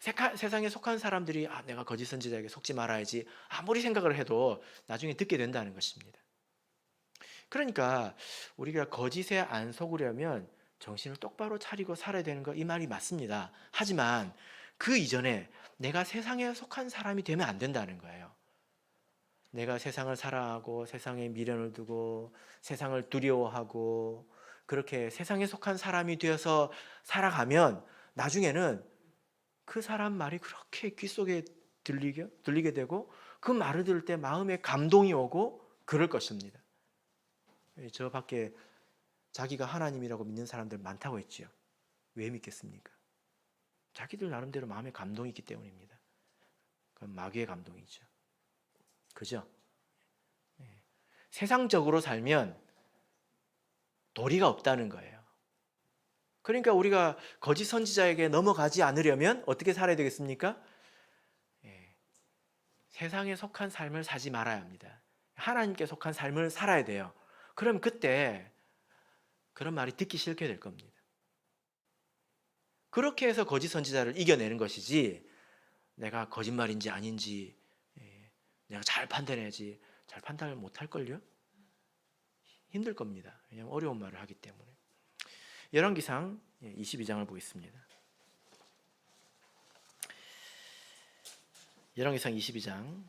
세상에 속한 사람들이 내가 거짓 선지자에게 속지 말아야지 아무리 생각을 해도 나중에 듣게 된다는 것입니다. 그러니까 우리가 거짓에 안 속으려면 정신을 똑바로 차리고 살아야 되는 거, 이 말이 맞습니다. 하지만 그 이전에 내가 세상에 속한 사람이 되면 안 된다는 거예요. 내가 세상을 사랑하고 세상에 미련을 두고 세상을 두려워하고 그렇게 세상에 속한 사람이 되어서 살아가면 나중에는 그 사람 말이 그렇게 귀 속에 들리게 되고 그 말을 들을 때 마음에 감동이 오고 그럴 것입니다. 저 밖에 자기가 하나님이라고 믿는 사람들 많다고 했지요. 왜 믿겠습니까? 자기들 나름대로 마음에 감동이 있기 때문입니다. 그건 마귀의 감동이죠. 그죠? 세상적으로 살면 도리가 없다는 거예요. 그러니까 우리가 거짓 선지자에게 넘어가지 않으려면 어떻게 살아야 되겠습니까? 세상에 속한 삶을 살지 말아야 합니다. 하나님께 속한 삶을 살아야 돼요. 그럼 그때 그런 말이 듣기 싫게 될 겁니다. 그렇게 해서 거짓 선지자를 이겨내는 것이지, 내가 거짓말인지 아닌지 내가 잘 판단해야지, 잘 판단을 못할걸요? 힘들 겁니다. 왜냐하면 어려운 말을 하기 때문에. 열왕기상 22장을 보겠습니다. 열왕기상 22장.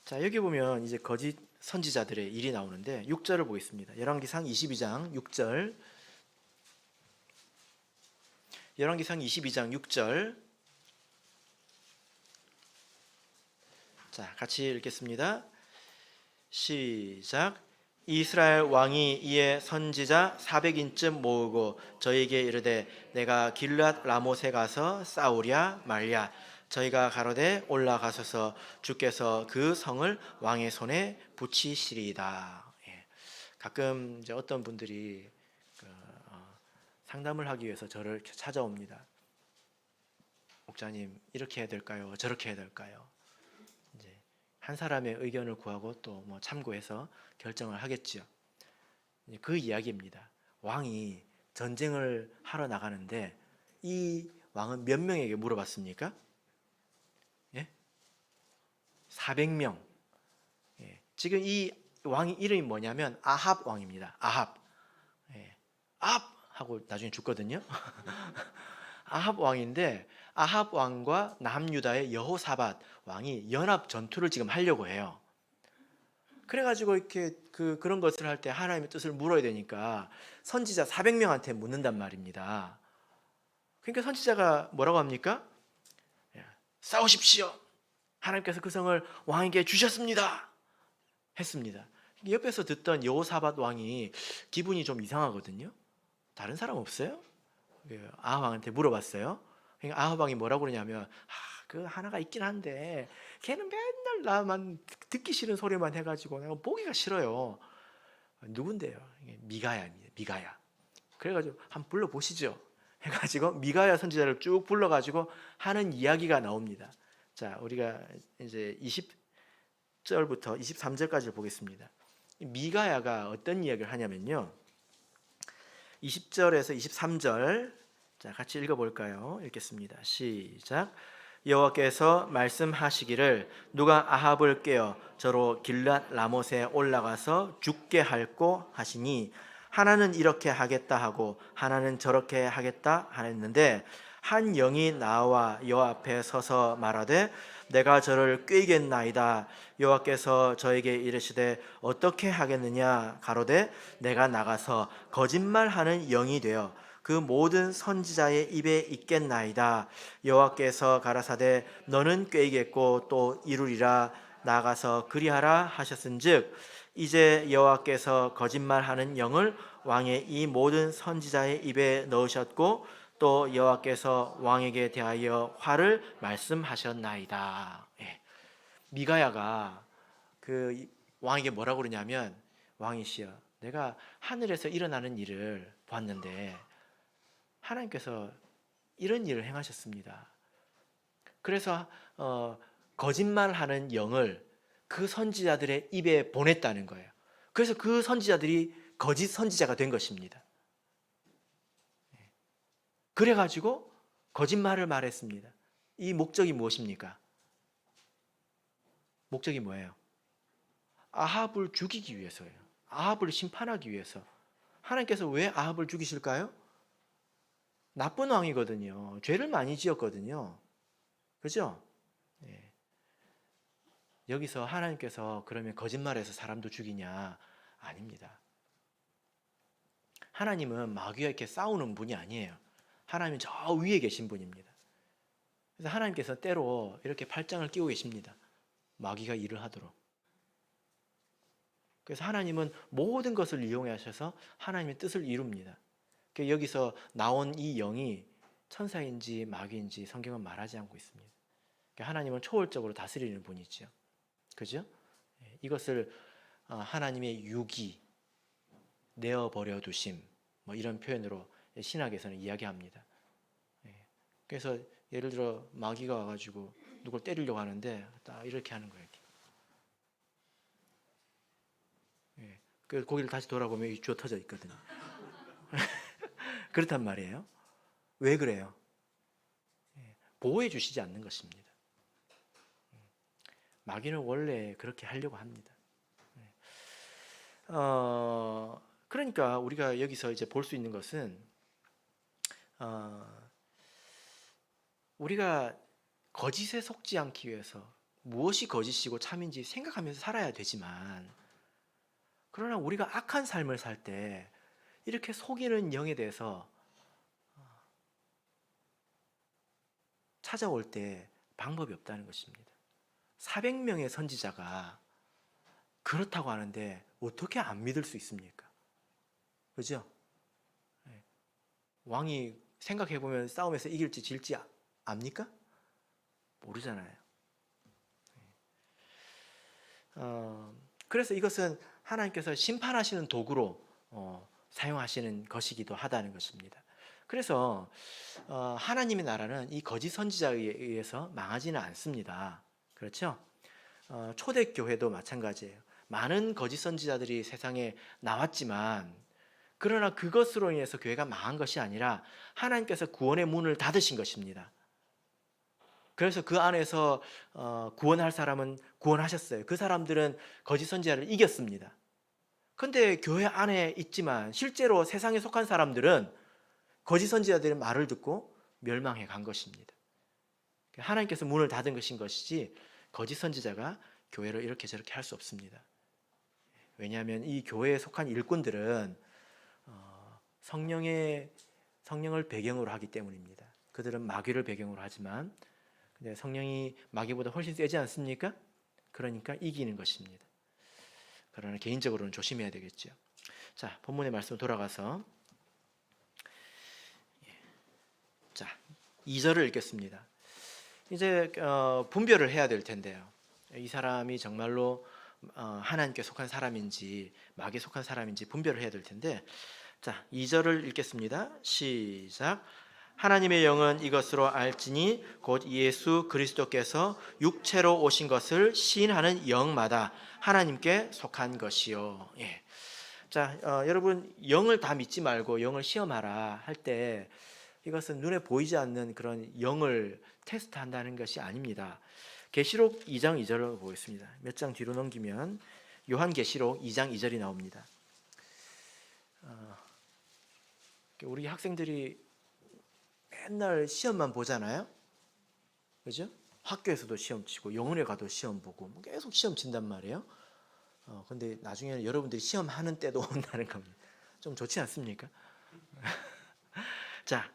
자, 여기 보면 이제 거짓 선지자들의 일이 나오는데 6절을 보겠습니다. 열왕기상 22장 6절. 열왕기상 22장 6절. 자, 같이 읽겠습니다. 시작. 이스라엘 왕이 이에 선지자 400인쯤 모으고 저에게 이르되 내가 길앗 라못에 가서 싸우랴 말랴. 저희가 가로되 올라가소서, 주께서 그 성을 왕의 손에 붙이시리이다. 가끔 이제 어떤 분들이 상담을 하기 위해서 저를 찾아옵니다. 목자님, 이렇게 해야 될까요? 저렇게 해야 될까요? 이제 한 사람의 의견을 구하고 또 뭐 참고해서 결정을 하겠지요. 그 이야기입니다. 왕이 전쟁을 하러 나가는데 이 왕은 몇 명에게 물어봤습니까? 400명. 지금 이 왕이 이름이 뭐냐면 아합 왕입니다. 아합. 아합 하고 나중에 죽거든요. 아합 왕인데 아합 왕과 남유다의 여호사밧 왕이 연합 전투를 지금 하려고 해요. 그래가지고 이렇게 그런 것을 할 때 하나님의 뜻을 물어야 되니까 선지자 400명한테 묻는단 말입니다. 그러니까 선지자가 뭐라고 합니까? 싸우십시오. 하나님께서 그 성을 왕에게 주셨습니다. 했습니다. 옆에서 듣던 여호사밧 왕이 기분이 좀 이상하거든요. 다른 사람 없어요? 아합 왕한테 물어봤어요. 그러니까 아합 왕이 뭐라고 그러냐면 그 하나가 있긴 한데 걔는 맨날 나만 듣기 싫은 소리만 해가지고 내가 보기가 싫어요. 누군데요? 미가야입니다. 미가야. 그래가지고 한번 불러보시죠. 해가지고 미가야 선지자를 쭉 불러가지고 하는 이야기가 나옵니다. 자, 우리가 이제 20절부터 23절까지 보겠습니다. 미가야가 어떤 이야기를 하냐면요, 20절에서 23절 자, 같이 읽어볼까요? 읽겠습니다. 시작. 여호와께서 말씀하시기를 누가 아합을 깨어 저로 길앗 라못에 올라가서 죽게 할꼬 하시니 하나는 이렇게 하겠다 하고 하나는 저렇게 하겠다 하였는데 한 영이 나와 여호와 앞에 서서 말하되 내가 저를 꾀겠나이다. 여호와께서 저에게 이르시되 어떻게 하겠느냐 가로되 내가 나가서 거짓말하는 영이 되어 그 모든 선지자의 입에 있겠나이다. 여호와께서 가라사대 너는 꾀겠고 또 이루리라. 나가서 그리하라 하셨은즉 이제 여호와께서 거짓말하는 영을 왕의 이 모든 선지자의 입에 넣으셨고 또 여호와께서 왕에게 대하여 화를 말씀하셨나이다. 미가야가 그 왕에게 뭐라고 그러냐면 왕이시여, 내가 하늘에서 일어나는 일을 봤는데 하나님께서 이런 일을 행하셨습니다. 그래서 거짓말하는 영을 그 선지자들의 입에 보냈다는 거예요. 그래서 그 선지자들이 거짓 선지자가 된 것입니다. 그래가지고 거짓말을 말했습니다. 이 목적이 무엇입니까? 목적이 뭐예요? 아합을 죽이기 위해서예요. 아합을 심판하기 위해서. 하나님께서 왜 아합을 죽이실까요? 나쁜 왕이거든요. 죄를 많이 지었거든요. 그죠? 예. 여기서 하나님께서 그러면 거짓말해서 사람도 죽이냐? 아닙니다. 하나님은 마귀와 이렇게 싸우는 분이 아니에요. 하나님은 저 위에 계신 분입니다. 그래서 하나님께서 때로 이렇게 팔짱을 끼고 계십니다. 마귀가 일을 하도록. 그래서 하나님은 모든 것을 이용하셔서 하나님의 뜻을 이룹니다. 여기서 나온 이 영이 천사인지 마귀인지 성경은 말하지 않고 있습니다. 하나님은 초월적으로 다스리는 분이죠. 그죠? 이것을 하나님의 유기, 내어버려 두심, 뭐 이런 표현으로 신학에서는 이야기합니다. 그래서 예를 들어 마귀가 와가지고 누굴 때리려고 하는데 딱 이렇게 하는 거예요. 그 고기를 다시 돌아보면 이 주어 터져 있거든요. 그렇단 말이에요. 왜 그래요? 보호해 주시지 않는 것입니다. 마귀는 원래 그렇게 하려고 합니다. 그러니까 우리가 여기서 이제 볼 수 있는 것은 우리가 거짓에 속지 않기 위해서 무엇이 거짓이고 참인지 생각하면서 살아야 되지만, 그러나 우리가 악한 삶을 살 때 이렇게 속이는 영에 대해서 찾아올 때 방법이 없다는 것입니다. 400명의 선지자가 그렇다고 하는데 어떻게 안 믿을 수 있습니까? 그죠? 왕이 생각해보면 싸움에서 이길지 질지 압니까? 모르잖아요. 그래서 이것은 하나님께서 심판하시는 도구로 사용하시는 것이기도 하다는 것입니다. 그래서 하나님의 나라는 이 거짓 선지자에 의해서 망하지는 않습니다. 그렇죠? 초대교회도 마찬가지예요. 많은 거짓 선지자들이 세상에 나왔지만, 그러나 그것으로 인해서 교회가 망한 것이 아니라 하나님께서 구원의 문을 닫으신 것입니다. 그래서 그 안에서 구원할 사람은 구원하셨어요. 그 사람들은 거짓 선지자를 이겼습니다. 그런데 교회 안에 있지만 실제로 세상에 속한 사람들은 거짓 선지자들의 말을 듣고 멸망해 간 것입니다. 하나님께서 문을 닫은 것인 것이지 거짓 선지자가 교회를 이렇게 저렇게 할 수 없습니다. 왜냐하면 이 교회에 속한 일꾼들은 성령을 배경으로 하기 때문입니다. 그들은 마귀를 배경으로 하지만 근데 성령이 마귀보다 훨씬 세지 않습니까? 그러니까 이기는 것입니다. 그러나 개인적으로는 조심해야 되겠죠. 자, 본문의 말씀 돌아가서 자, 2절을 읽겠습니다. 이제 분별을 해야 될 텐데요. 이 사람이 정말로 하나님께 속한 사람인지 마귀에 속한 사람인지 분별을 해야 될 텐데, 자, 2절을 읽겠습니다. 시작. 하나님의 영은 이것으로 알지니 곧 예수 그리스도께서 육체로 오신 것을 시인하는 영마다 하나님께 속한 것이요. 예. 자, 여러분 영을 다 믿지 말고 영을 시험하라 할 때 이것은 눈에 보이지 않는 그런 영을 테스트한다는 것이 아닙니다. 계시록 2장 2절을 보겠습니다. 몇 장 뒤로 넘기면 요한계시록 2장 2절이 나옵니다. 우리 학생들이 맨날 시험만 보잖아요. 그죠? 학교에서도 시험 치고 영혼에 가도 시험 보고 계속 시험 친단 말이에요. 근데 나중에는 여러분들이 시험하는 때도 온다는 겁니다. 좀 좋지 않습니까? 자,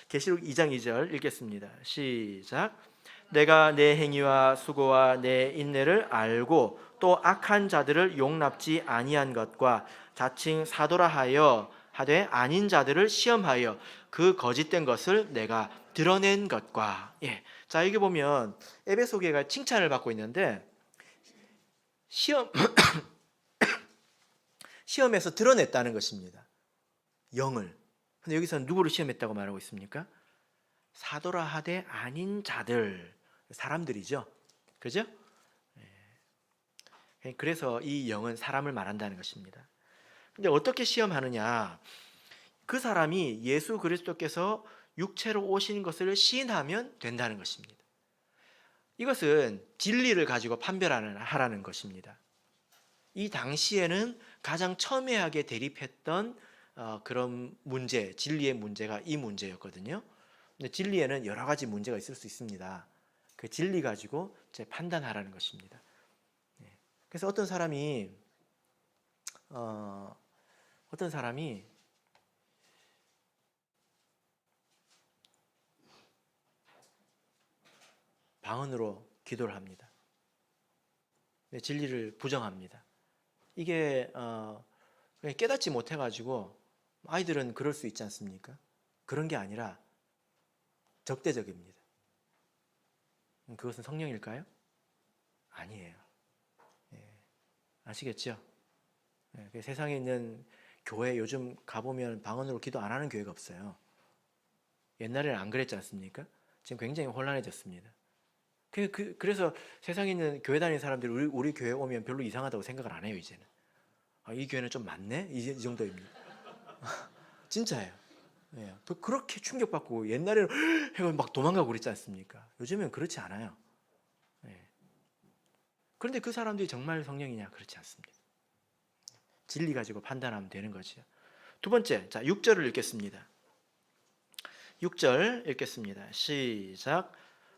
계시록 2장 2절 읽겠습니다. 시작. 내가 내 행위와 수고와 내 인내를 알고 또 악한 자들을 용납지 아니한 것과 자칭 사도라 하여 하되 아닌 자들을 시험하여 그 거짓된 것을 내가 드러낸 것과. 예. 자, 여기 보면 에베소 교회가 칭찬을 받고 있는데 시험에서 드러냈다는 것입니다. 영을. 근데 여기서는 누구를 시험했다고 말하고 있습니까? 사도라 하되 아닌 자들, 사람들이죠. 그죠? 그래서 이 영은 사람을 말한다는 것입니다. 근데 어떻게 시험하느냐? 그 사람이 예수 그리스도께서 육체로 오신 것을 시인하면 된다는 것입니다. 이것은 진리를 가지고 판별하라는 것입니다. 이 당시에는 가장 첨예하게 대립했던 그런 문제, 진리의 문제가 이 문제였거든요. 근데 진리에는 여러 가지 문제가 있을 수 있습니다. 그 진리 가지고 이제 판단하라는 것입니다. 그래서 어떤 사람이 방언으로 기도를 합니다. 진리를 부정합니다. 이게 그냥 깨닫지 못해가지고 아이들은 그럴 수 있지 않습니까? 그런 게 아니라 적대적입니다. 그것은 성령일까요? 아니에요. 아시겠죠? 세상에 있는 교회 요즘 가보면 방언으로 기도 안 하는 교회가 없어요. 옛날에는 안 그랬지 않습니까? 지금 굉장히 혼란해졌습니다. 그래서 세상에 있는 교회 다니는 사람들이 우리 교회 오면 별로 이상하다고 생각을 안 해요, 이제는. 이 교회는 좀 많네? 이 정도입니다. 진짜예요. 그렇게 충격받고 옛날에는 해가 막 도망가고 그랬지 않습니까? 요즘엔 그렇지 않아요. 그런데 그 사람들이 정말 성령이냐? 그렇지 않습니다. 진리 가지고 판단하면 되는 거죠. 두 번째, 자 6절을 읽겠습니다. 6절 읽겠습니다. 시작.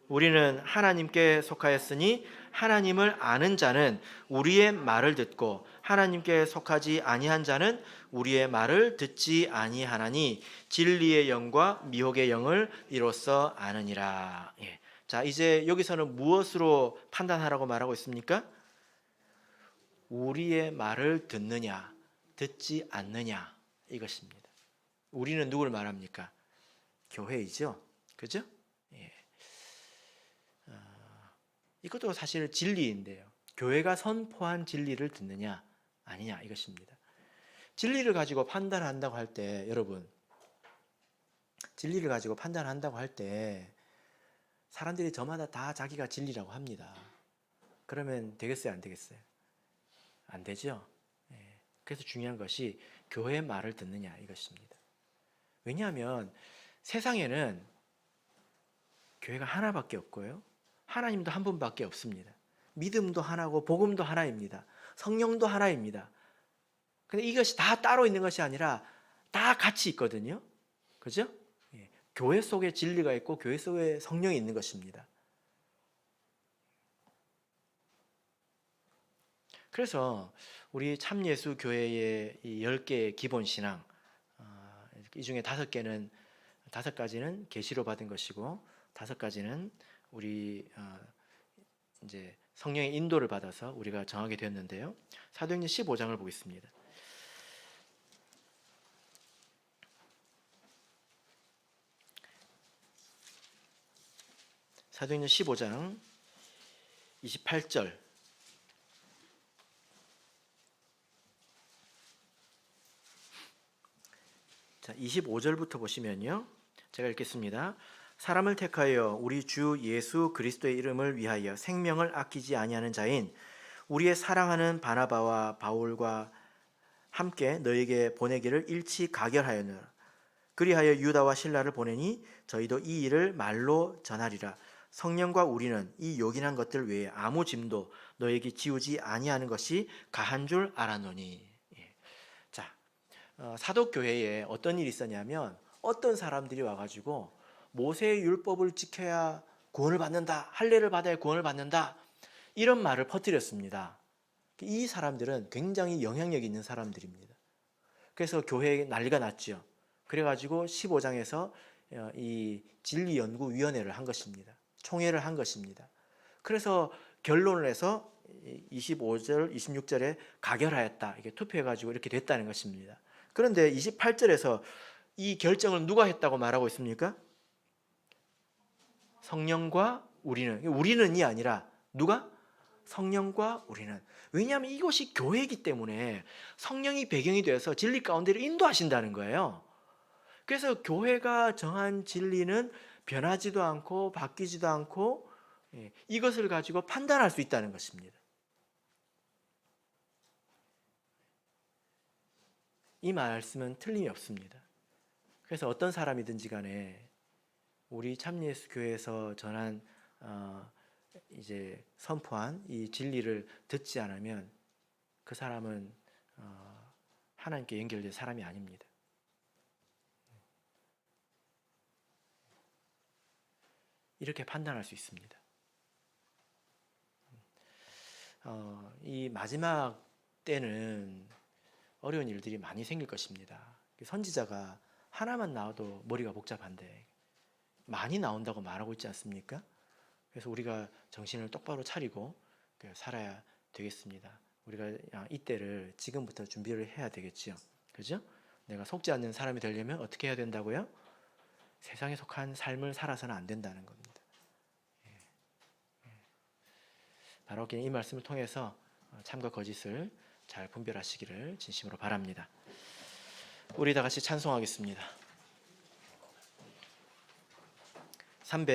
우리는 하나님께 속하였으니 하나님을 아는 자는 우리의 말을 듣고 하나님께 속하지 아니한 자는 우리의 말을 듣지 아니하나니 진리의 영과 미혹의 영을 이로써 아느니라. 자, 이제 여기서는 무엇으로 판단하라고 말하고 있습니까? 우리의 말을 듣느냐, 듣지 않느냐, 이것입니다. 우리는 누구를 말합니까? 교회이죠. 그죠? 이것도 사실 진리인데요. 교회가 선포한 진리를 듣느냐, 아니냐, 이것입니다. 진리를 가지고 판단한다고 할 때, 여러분, 진리를 가지고 판단한다고 할 때, 사람들이 저마다 다 자기가 진리라고 합니다. 그러면 되겠어요, 안 되겠어요? 안 되죠. 그래서 중요한 것이 교회의 말을 듣느냐, 이것입니다. 왜냐하면 세상에는 교회가 하나밖에 없고요, 하나님도 한 분밖에 없습니다. 믿음도 하나고 복음도 하나입니다. 성령도 하나입니다. 근데 이것이 다 따로 있는 것이 아니라 다 같이 있거든요. 그죠? 교회 속에 진리가 있고 교회 속에 성령이 있는 것입니다. 그래서 우리 참예수 교회의 이 10개의 기본 신앙, 이 중에 5가지는 계시로 받은 것이고 5가지는 우리 이제 성령의 인도를 받아서 우리가 정하게 되었는데요. 사도행전 15장을 보겠습니다. 사도행전 15장 28절. 자, 25절부터 보시면요. 제가 읽겠습니다. 사람을 택하여 우리 주 예수 그리스도의 이름을 위하여 생명을 아끼지 아니하는 자인 우리의 사랑하는 바나바와 바울과 함께 너에게 보내기를 일치 가결하였노라. 그리하여 유다와 실라를 보내니 저희도 이 일을 말로 전하리라. 성령과 우리는 이 요긴한 것들 외에 아무 짐도 너에게 지우지 아니하는 것이 가한 줄 알았노니. 자, 사도교회에 어떤 일이 있었냐면 어떤 사람들이 와가지고 모세의 율법을 지켜야 구원을 받는다, 할례를 받아야 구원을 받는다, 이런 말을 퍼뜨렸습니다. 이 사람들은 굉장히 영향력 있는 사람들입니다. 그래서 교회에 난리가 났죠. 그래가지고 15장에서 이 진리연구위원회를 한 것입니다. 총회를 한 것입니다. 그래서 결론을 해서 25절, 26절에 가결하였다, 이게 투표해가지고 이렇게 됐다는 것입니다. 그런데 28절에서 이 결정을 누가 했다고 말하고 있습니까? 성령과 우리는이 아니라 누가? 성령과 우리는. 왜냐하면 이것이 교회이기 때문에 성령이 배경이 되어서 진리 가운데를 인도하신다는 거예요. 그래서 교회가 정한 진리는 변하지도 않고 바뀌지도 않고 이것을 가지고 판단할 수 있다는 것입니다. 이 말씀은 틀림이 없습니다. 그래서 어떤 사람이든지 간에 우리 참예수 교회에서 전한 이제 선포한 이 진리를 듣지 않으면 그 사람은 하나님께 연결된 사람이 아닙니다. 이렇게 판단할 수 있습니다. 이 마지막 때는 어려운 일들이 많이 생길 것입니다. 선지자가 하나만 나와도 머리가 복잡한데 많이 나온다고 말하고 있지 않습니까? 그래서 우리가 정신을 똑바로 차리고 살아야 되겠습니다. 우리가 이때를 지금부터 준비를 해야 되겠지요. 그죠? 내가 속지 않는 사람이 되려면 어떻게 해야 된다고요? 세상에 속한 삶을 살아서는 안 된다는 겁니다. 바로 이 말씀을 통해서 참과 거짓을 잘 분별하시기를 진심으로 바랍니다. 우리 다 같이 찬송하겠습니다. 300